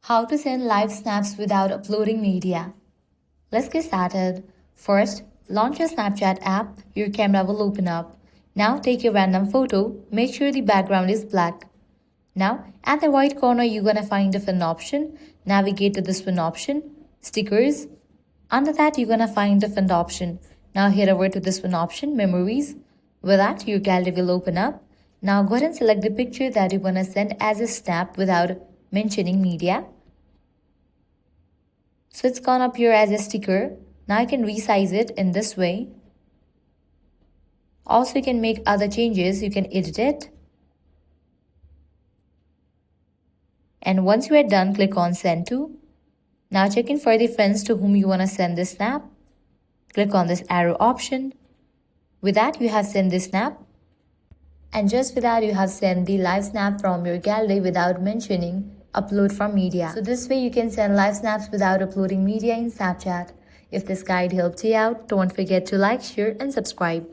How to send live snaps without uploading media. Let's get started. First, launch your Snapchat app. Your camera will open up. Now take a random photo. Make sure the background is black. Now, at the right corner, you're gonna find a fun option. Navigate to this one option, stickers. Under that, you're gonna find the fun option. Now head over to this one option, memories. With that, your gallery will open up. Now go ahead and select the picture that you wanna send as a snap without mentioning media. So it's gonna appear as a sticker. Now you can resize it in this way. Also, you can make other changes. You can edit it. And once you are done, click on send to. Now check in for the friends to whom you want to send this snap. Click on this arrow option. With that, you have sent this snap. And just with that, you have sent the live snap from your gallery without mentioning upload from media. So this way you can send live snaps without uploading media in Snapchat. If this guide helped you out, don't forget to like, share and subscribe.